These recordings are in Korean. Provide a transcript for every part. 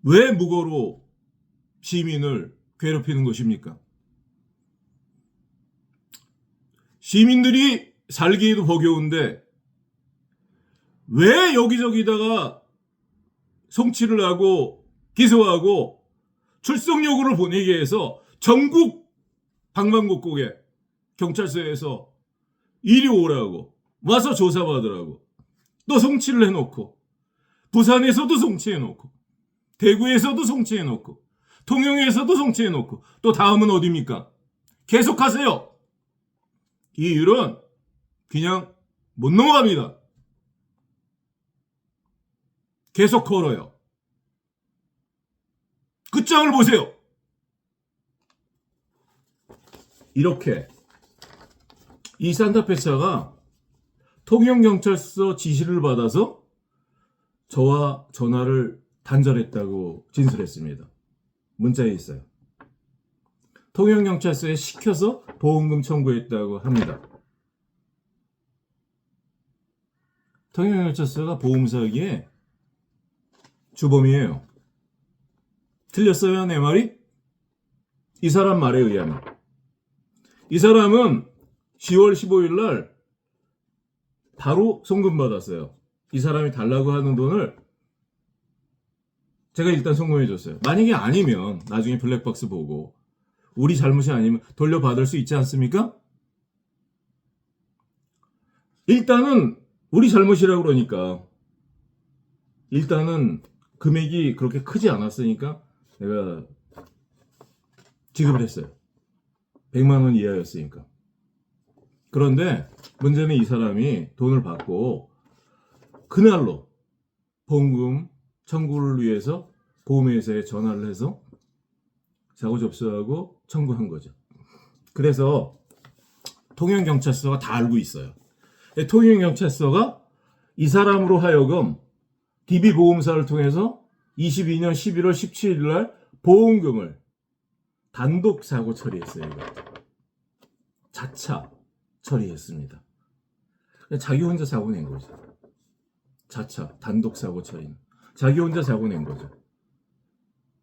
왜 무고로 시민을 괴롭히는 것입니까? 시민들이 살기에도 버거운데 왜 여기저기다가 송치를 하고 기소하고 출석 요구를 보내게 해서 전국 방방곡곡에 경찰서에서 이리 오라고 와서 조사받으라고 또 송치를 해놓고 부산에서도 송치해놓고 대구에서도 송치해놓고 통영에서도 송치해놓고 또 다음은 어디입니까? 계속하세요. 이 일은 그냥 못 넘어갑니다. 계속 걸어요. 끝장을 보세요. 이렇게 이 산타페차가 통영경찰서 지시를 받아서 저와 전화를 단절했다고 진술했습니다. 문자에 있어요. 통영경찰서에 시켜서 보험금 청구했다고 합니다. 통영경찰서가 보험사기에 주범이에요. 틀렸어요, 내 말이? 이 사람 말에 의하면. 이 사람은 10월 15일 날 바로 송금 받았어요. 이 사람이 달라고 하는 돈을 제가 일단 송금해 줬어요. 만약에 아니면 나중에 블랙박스 보고 우리 잘못이 아니면 돌려받을 수 있지 않습니까? 일단은 우리 잘못이라고 그러니까 일단은 금액이 그렇게 크지 않았으니까 내가 지급을 했어요. 100만 원 이하였으니까. 그런데 문제는 이 사람이 돈을 받고 그날로 보험금 청구를 위해서 보험회사에 전화를 해서 사고 접수하고 청구한 거죠. 그래서 통영경찰서가 다 알고 있어요. 통영경찰서가 이 사람으로 하여금 DB보험사를 통해서 22년 11월 17일 날 보험금을 단독 사고 처리했어요. 이거. 자차 처리했습니다. 자기 혼자 사고 낸 거죠. 자차 단독 사고 처리는 자기 혼자 사고 낸 거죠.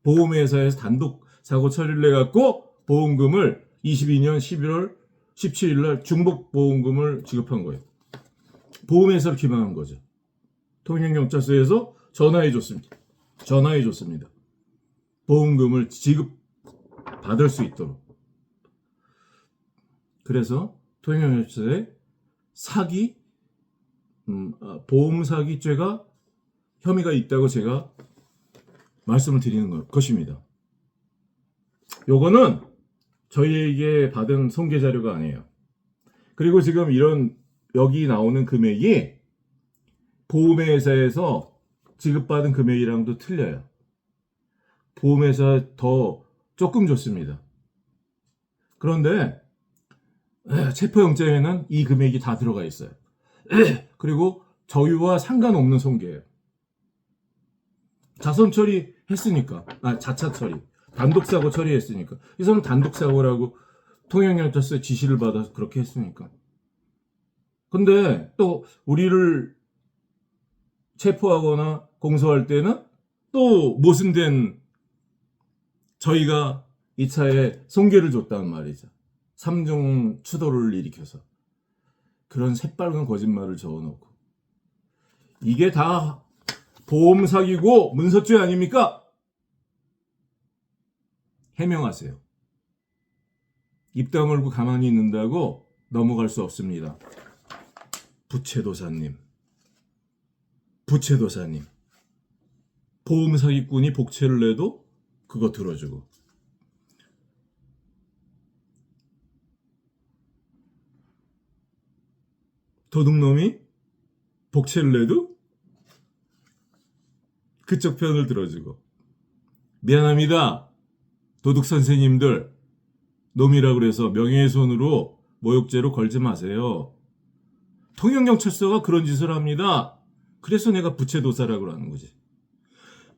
보험회사에서 단독 사고 처리를 해갖고 보험금을 22년 11월 17일 날 중복보험금을 지급한 거예요. 보험회사를 기망한 거죠. 통영경찰서에서 전화해줬습니다. 보험금을 지급받을 수 있도록. 그래서 통영경찰서에 사기, 보험 사기죄가 혐의가 있다고 제가 말씀을 드리는 것입니다. 요거는 저희에게 받은 손괴 자료가 아니에요. 그리고 지금 이런 여기 나오는 금액이 보험회사에서 지급받은 금액이랑도 틀려요. 보험회사 더 조금 줬습니다. 그런데 체포영장에는 이 금액이 다 들어가 있어요. 그리고 저희와 상관없는 손괴예요. 자선 처리했으니까, 자차 처리, 단독사고 처리했으니까. 이 사람은 단독사고라고 통영경찰서 지시를 받아서 그렇게 했으니까. 근데 또 우리를 체포하거나 공소할 때는 또 모순된 저희가 이 차에 손괴를 줬다는 말이죠. 삼중 추돌을 일으켜서. 그런 새빨간 거짓말을 적어놓고. 이게 다 보험 사기고 문서죄 아닙니까? 해명하세요. 입 다물고 가만히 있는다고 넘어갈 수 없습니다. 부채도사님. 보험 사기꾼이 복채를 내도 그거 들어주고. 도둑놈이 복채를 내도 그쪽 편을 들어주고. 미안합니다. 도둑 선생님들, 놈이라 그래서 명예훼손으로 모욕죄로 걸지 마세요. 통영경찰서가 그런 짓을 합니다. 그래서 내가 부채도사라고 하는 거지.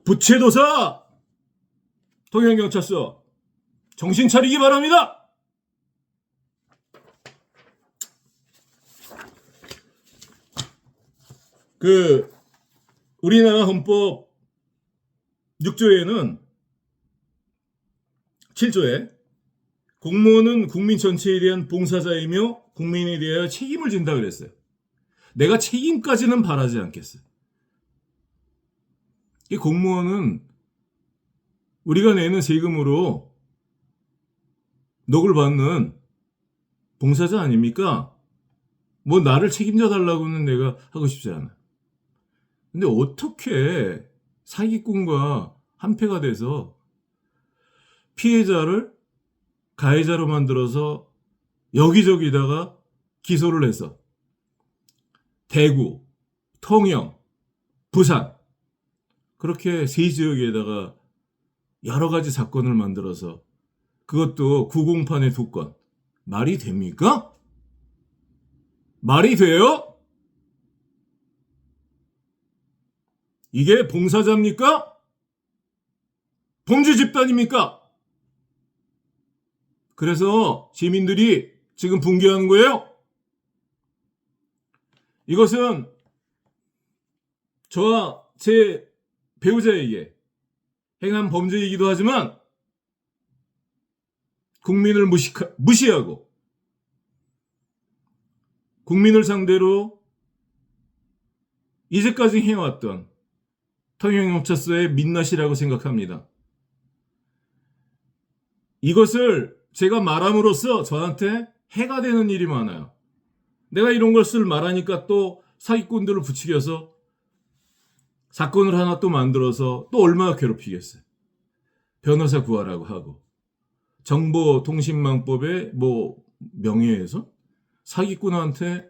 부채도사! 통영경찰서 정신 차리기 바랍니다. 우리나라 헌법 6조에는 7조에 공무원은 국민 전체에 대한 봉사자이며 국민에 대하여 책임을 진다 그랬어요. 내가 책임까지는 바라지 않겠어요. 이 공무원은 우리가 내는 세금으로 녹을 받는 봉사자 아닙니까? 뭐 나를 책임져 달라고는 내가 하고 싶지 않아. 근데 어떻게 사기꾼과 한패가 돼서 피해자를 가해자로 만들어서 여기저기다가 기소를 해서 대구, 통영, 부산 그렇게 세 지역에다가 여러 가지 사건을 만들어서 그것도 908의 2건 말이 됩니까? 말이 돼요? 이게 봉사자입니까? 범죄 집단입니까? 그래서 시민들이 지금 붕괴하는 거예요. 이것은 저와 제 배우자에게 행한 범죄이기도 하지만 국민을 무시하고 국민을 상대로 이제까지 해왔던 통영경찰서의 민낯이라고 생각합니다. 이것을 제가 말함으로써 저한테 해가 되는 일이 많아요. 내가 이런 것을 말하니까 또 사기꾼들을 부추겨서 사건을 하나 또 만들어서 또 얼마나 괴롭히겠어요. 변호사 구하라고 하고 정보통신망법의 명예에서 사기꾼한테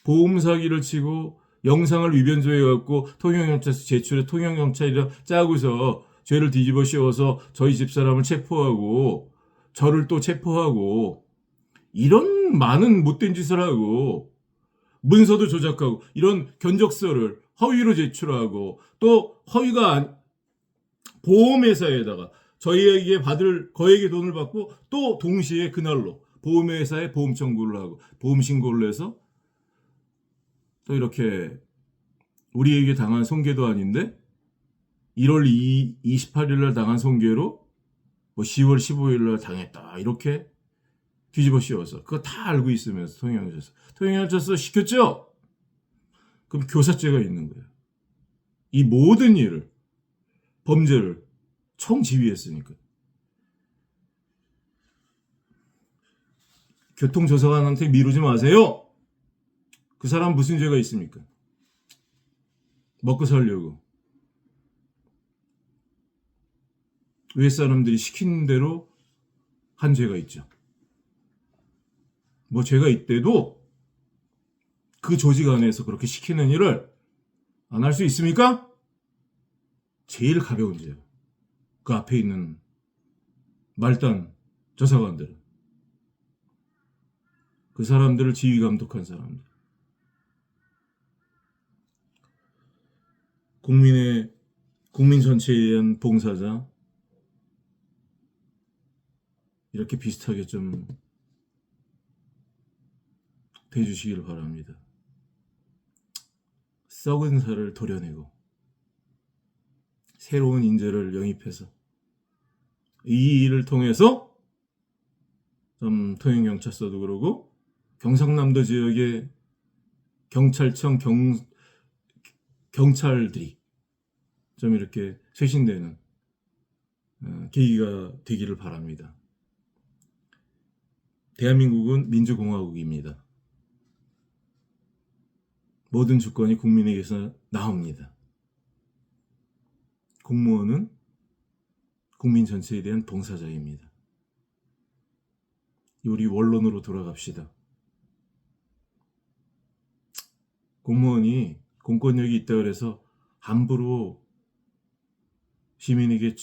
보험 사기를 치고 영상을 위변조해갖고 통영경찰서 제출해 통영경찰이라 짜고서 죄를 뒤집어 씌워서 저희 집사람을 체포하고 저를 또 체포하고 이런 많은 못된 짓을 하고 문서도 조작하고 이런 견적서를 허위로 제출하고 또 허위가 보험회사에다가 저희에게 받을 거액의 돈을 받고 또 동시에 그날로 보험회사에 보험 청구를 하고 보험 신고를 해서 또 이렇게 우리에게 당한 손괴도 아닌데 1월 28일 날 당한 손괴로 10월 15일 날 당했다 이렇게 뒤집어 씌워서 그거 다 알고 있으면서 통영경찰서 시켰죠? 그럼 교사죄가 있는 거예요. 이 모든 일을 범죄를 총지휘했으니까. 교통조사관한테 미루지 마세요. 그 사람 무슨 죄가 있습니까? 먹고 살려고. 윗사람들이 시키는 대로 한 죄가 있죠. 뭐 죄가 있대도 그 조직 안에서 그렇게 시키는 일을 안 할 수 있습니까? 제일 가벼운 죄. 그 앞에 있는 말단 조사관들은. 그 사람들을 지휘 감독한 사람들. 국민 전체에 대한 봉사자. 이렇게 비슷하게 좀 돼주시길 바랍니다. 썩은 살을 도려내고 새로운 인재를 영입해서 이 일을 통해서 좀 통영경찰서도 그러고 경상남도 지역의 경찰청 경찰들이 좀 이렇게 쇄신되는 계기가 되기를 바랍니다. 대한민국은 민주공화국입니다. 모든 주권이 국민에게서 나옵니다. 공무원은 국민 전체에 대한 봉사자입니다. 우리 원론으로 돌아갑시다. 공무원이 공권력이 있다 그래서 함부로 시민에게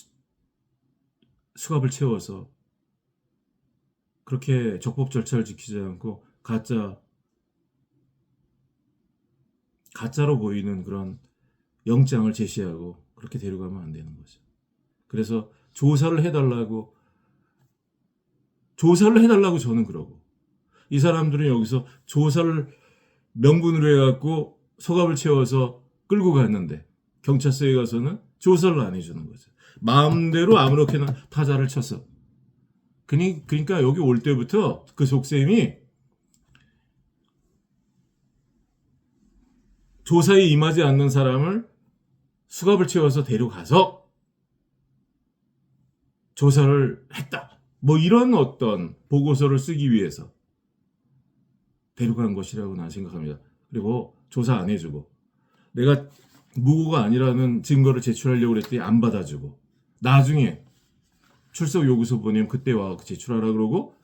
수갑을 채워서 그렇게 적법 절차를 지키지 않고 가짜로 보이는 그런 영장을 제시하고 그렇게 데려가면 안 되는 거죠. 그래서 조사를 해달라고 저는 그러고 이 사람들은 여기서 조사를 명분으로 해갖고 소갑을 채워서 끌고 갔는데 경찰서에 가서는 조사를 안 해주는 거죠. 마음대로 아무렇게나 타자를 쳤어. 그러니까 여기 올 때부터 그 속셈이 조사에 임하지 않는 사람을 수갑을 채워서 데려가서 조사를 했다. 뭐 이런 어떤 보고서를 쓰기 위해서 데려간 것이라고 나는 생각합니다. 그리고 조사 안 해주고 내가 무고가 아니라는 증거를 제출하려고 그랬더니 안 받아주고 나중에 출석 요구서 보내면 그때 와 제출하라 그러고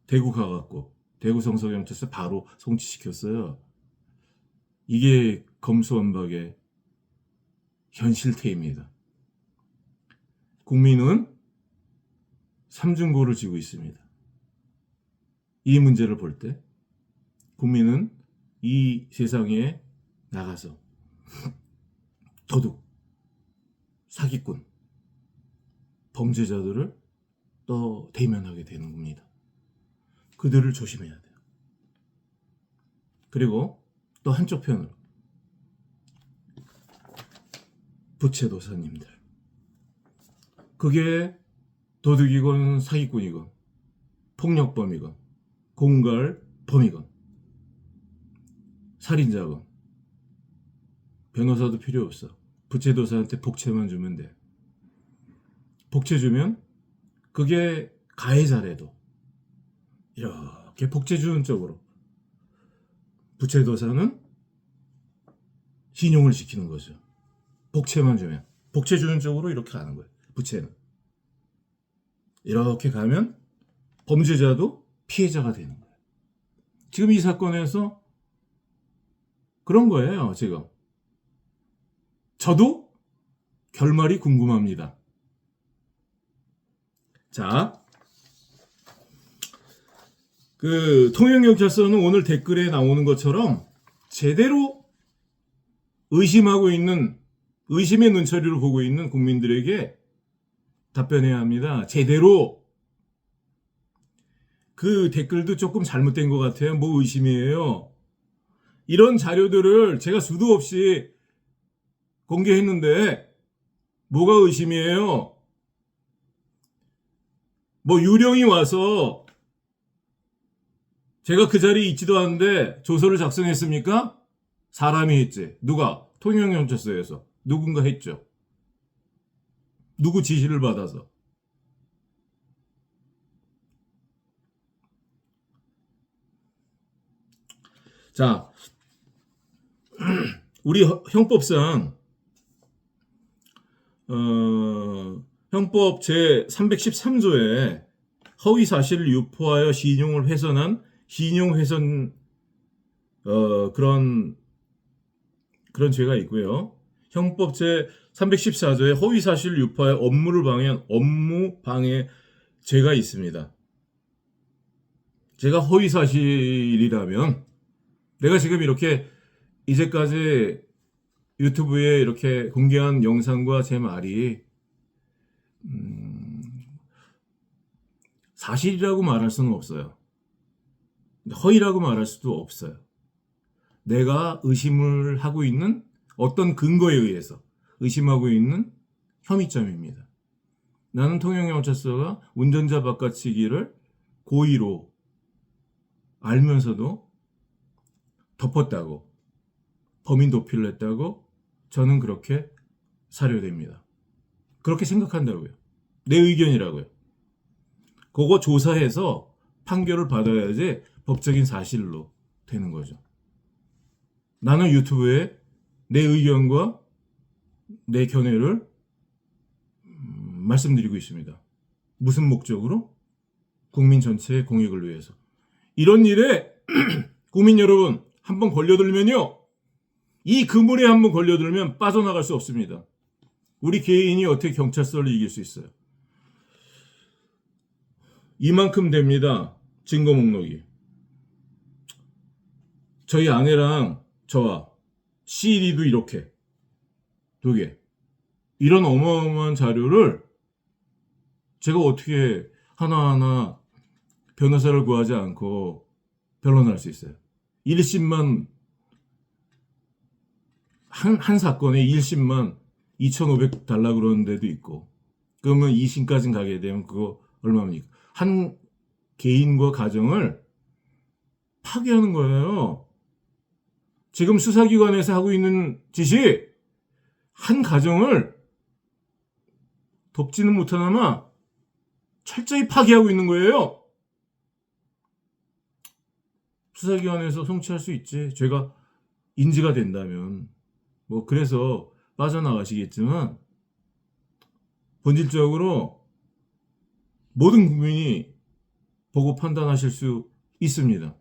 대구 가갖고 대구 성서경찰서 바로 송치시켰어요. 이게 검수완박의 현실태입니다. 국민은 삼중고를 지고 있습니다. 이 문제를 볼 때 국민은 이 세상에 나가서 도둑, 사기꾼, 범죄자들을 또 대면하게 되는 겁니다. 그들을 조심해야 돼요. 그리고 또 한쪽 편으로 부채도사님들. 그게 도둑이건 사기꾼이건 폭력범이건 공갈범이건 살인자건 변호사도 필요 없어. 부채도사한테 복채만 주면 돼. 복채 주면 그게 가해자래도 이렇게 복채 주는 쪽으로 부채도사는 신용을 지키는 거죠. 복채만 주면 복채 주는 쪽으로 이렇게 가는 거예요. 부채는 이렇게 가면 범죄자도 피해자가 되는 거예요. 지금 이 사건에서 그런 거예요. 지금 저도 결말이 궁금합니다. 자, 그 통영경찰서는 오늘 댓글에 나오는 것처럼 제대로 의심하고 있는 의심의 눈초리를 보고 있는 국민들에게 답변해야 합니다. 제대로. 그 댓글도 조금 잘못된 것 같아요. 뭐 의심이에요. 이런 자료들을 제가 수도 없이 공개했는데 뭐가 의심이에요? 뭐 유령이 와서 제가 그 자리에 있지도 않은데 조서를 작성했습니까? 사람이 했지. 누가? 통영경찰서에서 누군가 했죠. 누구 지시를 받아서. 자, 우리 형법상 형법 제 313조에 허위 사실을 유포하여 신용을 훼손한 신용훼손 그런 죄가 있고요. 형법 제 314조에 허위 사실을 유포하여 업무를 방해한 업무 방해 죄가 있습니다. 제가 허위 사실이라면 내가 지금 이렇게 이제까지 유튜브에 이렇게 공개한 영상과 제 말이 사실이라고 말할 수는 없어요. 허위라고 말할 수도 없어요. 내가 의심을 하고 있는 어떤 근거에 의해서 의심하고 있는 혐의점입니다. 나는 통영경찰서가 운전자 바꿔치기를 고의로 알면서도 덮었다고, 범인 도피를 했다고 저는 그렇게 사료됩니다. 그렇게 생각한다고요. 내 의견이라고요. 그거 조사해서 판결을 받아야지 법적인 사실로 되는 거죠. 나는 유튜브에 내 의견과 내 견해를 말씀드리고 있습니다. 무슨 목적으로? 국민 전체의 공익을 위해서. 이런 일에 국민 여러분 한번 걸려들면요, 이 그물에 한번 걸려들면 빠져나갈 수 없습니다. 우리 개인이 어떻게 경찰서를 이길 수 있어요? 이만큼 됩니다. 증거 목록이. 저희 아내랑 저와 CD도 이렇게 2개. 이런 어마어마한 자료를 제가 어떻게 하나하나 변호사를 구하지 않고 변론할 수 있어요? 1심만 한 사건에 1심만 2,500 달라 그러는 데도 있고 그러면 2심까지 가게 되면 그거 얼마입니까? 한 개인과 가정을 파괴하는 거예요. 지금 수사기관에서 하고 있는 짓이 한 가정을 돕지는 못하나마 철저히 파괴하고 있는 거예요. 수사기관에서 송치할 수 있지. 죄가 인지가 된다면. 뭐 그래서 빠져나가시겠지만 본질적으로 모든 국민이 보고 판단하실 수 있습니다.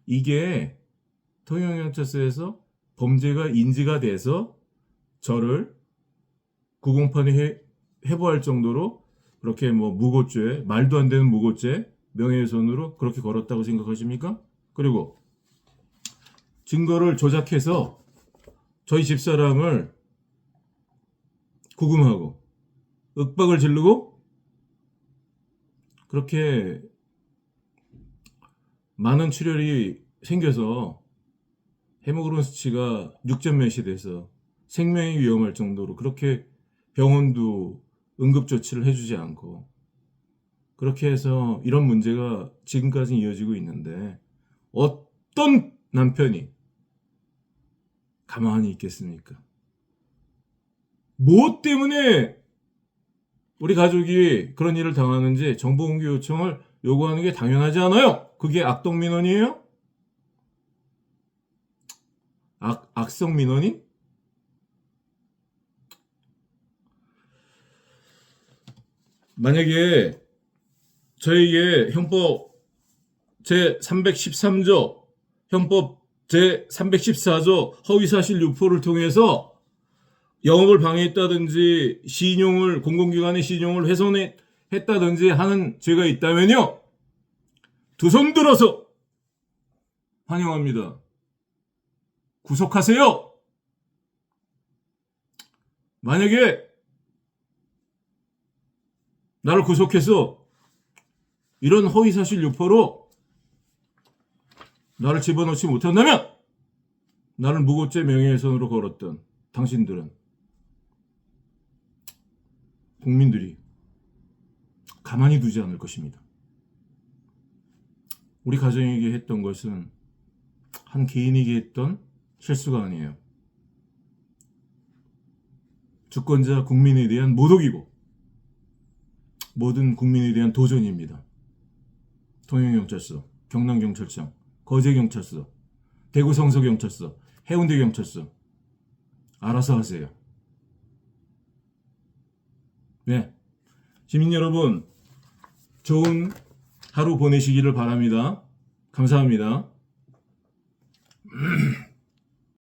이게 통영경찰서에서 범죄가 인지가 돼서 저를 구공판에 회부할 정도로 그렇게 뭐 무고죄, 말도 안 되는 무고죄, 명예훼손으로 그렇게 걸었다고 생각하십니까? 그리고 증거를 조작해서 저희 집사람을 구금하고 윽박을 지르고 그렇게 많은 출혈이 생겨서 헤모그로빈 수치가 6점 몇이 돼서 생명이 위험할 정도로 그렇게 병원도 응급조치를 해주지 않고 그렇게 해서 이런 문제가 지금까지 이어지고 있는데 어떤 남편이 가만히 있겠습니까? 뭐 때문에 우리 가족이 그런 일을 당하는지 정보 공개 요청을 요구하는 게 당연하지 않아요? 그게 악동 민원이에요? 악성 민원이? 만약에 저에게 형법 제313조, 형법 제314조 허위사실 유포를 통해서 영업을 방해했다든지 신용을 공공기관의 신용을 훼손했다든지 하는 죄가 있다면요. 두 손 들어서 환영합니다. 구속하세요. 만약에 나를 구속해서 이런 허위사실 유포로 나를 집어넣지 못한다면 나를 무고죄 명예훼손으로 걸었던 당신들은 국민들이 가만히 두지 않을 것입니다. 우리 가정에게 했던 것은 한 개인에게 했던 실수가 아니에요. 주권자 국민에 대한 모독이고 모든 국민에 대한 도전입니다. 통영경찰서, 경남경찰청, 거제경찰서, 대구성서경찰서, 해운대경찰서 알아서 하세요. 네, 시민 여러분 좋은 하루 보내시기를 바랍니다. 감사합니다.